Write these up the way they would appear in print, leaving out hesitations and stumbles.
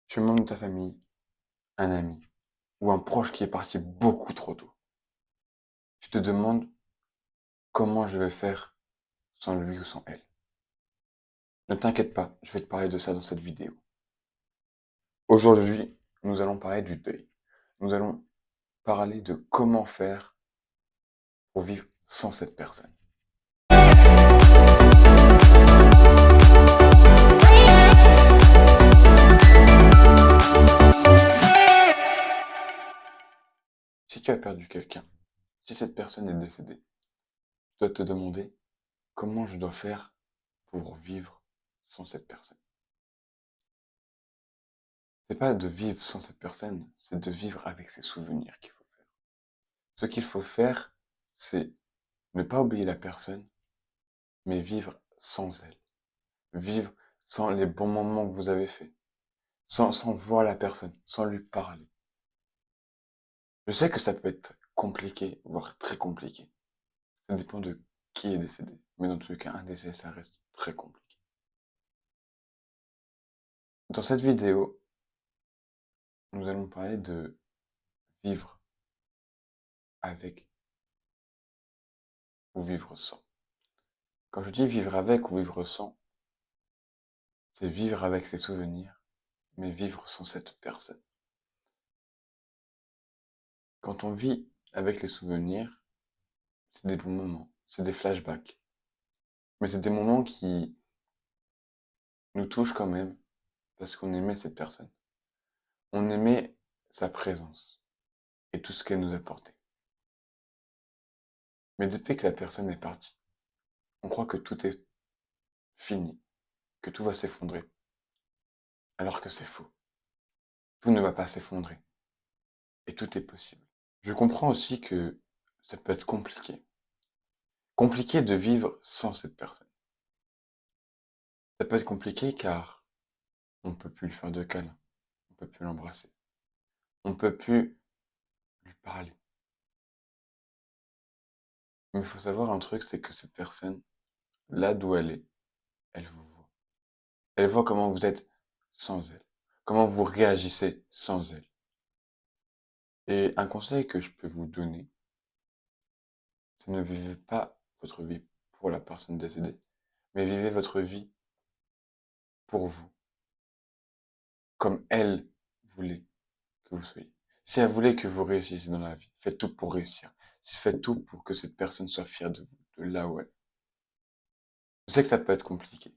Tu es membre de ta famille, un ami ou un proche qui est parti beaucoup trop tôt. Tu te demandes comment je vais faire sans lui ou sans elle. Ne t'inquiète pas, je vais te parler de ça dans cette vidéo. Aujourd'hui, nous allons parler du deuil. Nous allons parler de comment faire pour vivre sans cette personne. Si tu as perdu quelqu'un, si cette personne est décédée, tu dois te demander comment je dois faire pour vivre sans cette personne. C'est pas de vivre sans cette personne, c'est de vivre avec ses souvenirs qu'il faut faire. Ce qu'il faut faire, c'est ne pas oublier la personne, mais vivre sans elle. Vivre sans les bons moments que vous avez faits. Sans voir la personne, sans lui parler. Je sais que ça peut être compliqué, voire très compliqué. Ça dépend de qui est décédé. Mais dans tous les cas, un décès, ça reste très compliqué. Dans cette vidéo, nous allons parler de vivre avec ou vivre sans. Quand je dis vivre avec ou vivre sans, c'est vivre avec ses souvenirs, mais vivre sans cette personne. Quand on vit avec les souvenirs, c'est des bons moments, c'est des flashbacks. Mais c'est des moments qui nous touchent quand même, parce qu'on aimait cette personne. On aimait sa présence et tout ce qu'elle nous apportait. Mais depuis que la personne est partie, on croit que tout est fini, que tout va s'effondrer. Alors que c'est faux. Tout ne va pas s'effondrer. Et tout est possible. Je comprends aussi que ça peut être compliqué. Compliqué de vivre sans cette personne. Ça peut être compliqué car on ne peut plus lui faire de câlins, on ne peut plus l'embrasser, on ne peut plus lui parler. Mais il faut savoir un truc, c'est que cette personne, là d'où elle vous voit. Elle voit comment vous êtes sans elle, comment vous réagissez sans elle. Et un conseil que je peux vous donner, c'est ne vivez pas votre vie pour la personne décédée, mais vivez votre vie pour vous, comme elle voulait que vous soyez. Si elle voulait que vous réussissiez dans la vie, faites tout pour réussir. Faites tout pour que cette personne soit fière de vous, de là où elle est. Je sais que ça peut être compliqué.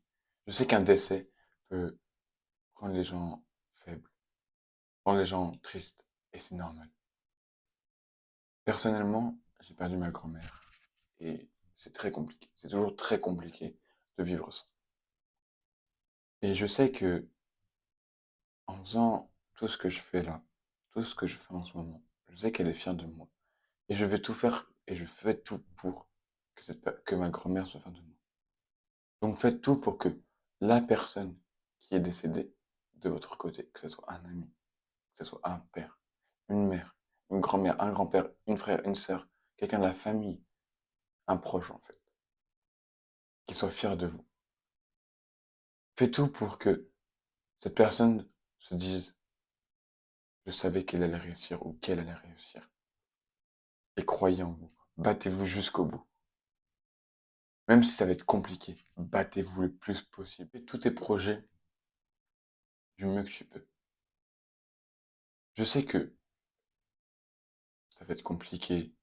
Je sais qu'un décès peut rendre les gens faibles, rendre les gens tristes, et c'est normal. Personnellement, j'ai perdu ma grand-mère, et c'est très compliqué. C'est toujours très compliqué de vivre ça. Et je sais que en faisant tout ce que je fais là, tout ce que je fais en ce moment, je sais qu'elle est fière de moi. Et je vais tout faire, et je fais tout pour que ma grand-mère soit fière de moi. Donc faites tout pour que la personne qui est décédée de votre côté, que ce soit un ami, que ce soit un père, une mère, une grand-mère, un grand-père, une frère, une sœur, quelqu'un de la famille, un proche en fait, qui soit fier de vous. Faites tout pour que cette personne se dise, je savais qu'elle allait réussir ou qu'elle allait réussir. Et croyez en vous. Battez-vous jusqu'au bout. Même si ça va être compliqué, battez-vous le plus possible. Faites tous tes projets du mieux que tu peux. Je sais que ça va être compliqué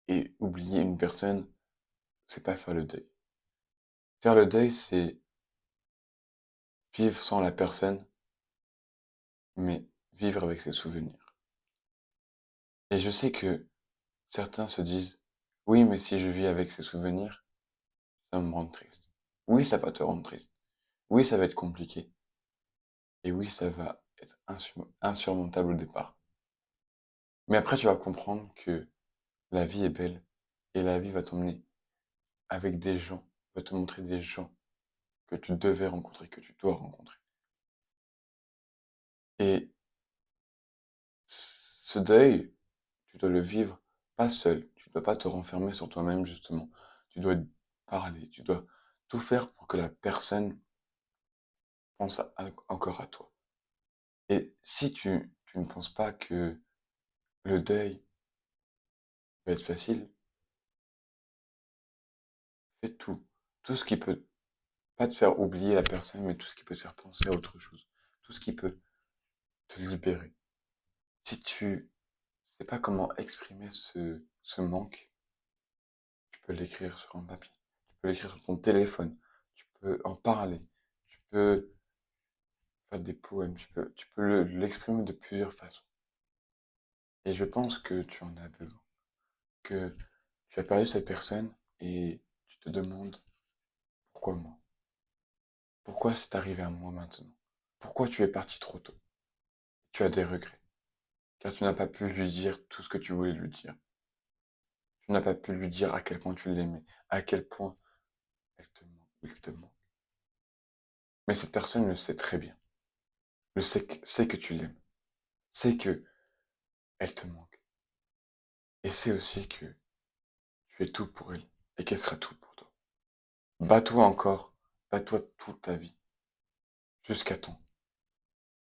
et oublier une personne, c'est pas faire le deuil. Faire le deuil, c'est vivre sans la personne, mais vivre avec ses souvenirs. Et je sais que certains se disent, oui, mais si je vis avec ses souvenirs, ça va me rendre triste. Oui, ça va te rendre triste. Oui, ça va être compliqué. Et oui, ça va être insurmontable au départ. Mais après, tu vas comprendre que la vie est belle et la vie va t'emmener avec des gens, va te montrer des gens que tu devais rencontrer, que tu dois rencontrer. Et ce deuil, tu dois le vivre pas seul. Tu dois pas te renfermer sur toi-même, justement. Tu dois parler, tu dois tout faire pour que la personne pense encore à toi. Et si tu ne penses pas que le deuil va être facile, fais tout. Tout ce qui peut pas te faire oublier la personne, mais tout ce qui peut te faire penser à autre chose. Tout ce qui peut te libérer. Si tu sais pas comment exprimer ce manque, tu peux l'écrire sur un papier. Tu peux l'écrire sur ton téléphone. Tu peux en parler. Tu peux faire des poèmes. Tu peux l'exprimer de plusieurs façons. Et je pense que tu en as besoin. Que tu as perdu cette personne et tu te demandes pourquoi moi? Pourquoi c'est arrivé à moi maintenant? Pourquoi tu es parti trop tôt? Tu as des regrets, car tu n'as pas pu lui dire tout ce que tu voulais lui dire. Tu n'as pas pu lui dire à quel point tu l'aimais, à quel point elle te manque, il te manque. Mais cette personne le sait très bien, sait que tu l'aimes, sait que elle te manque, et sait aussi que tu es tout pour elle, et qu'elle sera tout pour toi. Bats-toi encore, bats-toi toute ta vie, jusqu'à temps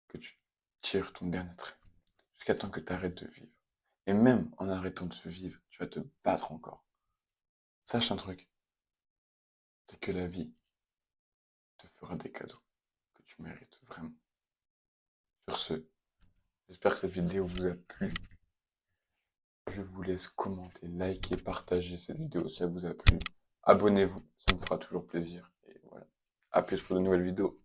que tu tires ton dernier trait, jusqu'à temps que tu arrêtes de vivre. Et même en arrêtant de vivre, tu vas te battre encore. Sache un truc, c'est que la vie te fera des cadeaux que tu mérites vraiment. Sur ce, j'espère que cette vidéo vous a plu. Je vous laisse commenter, liker, partager cette vidéo si elle vous a plu. Abonnez-vous, ça me fera toujours plaisir. Et voilà. À plus pour de nouvelles vidéos.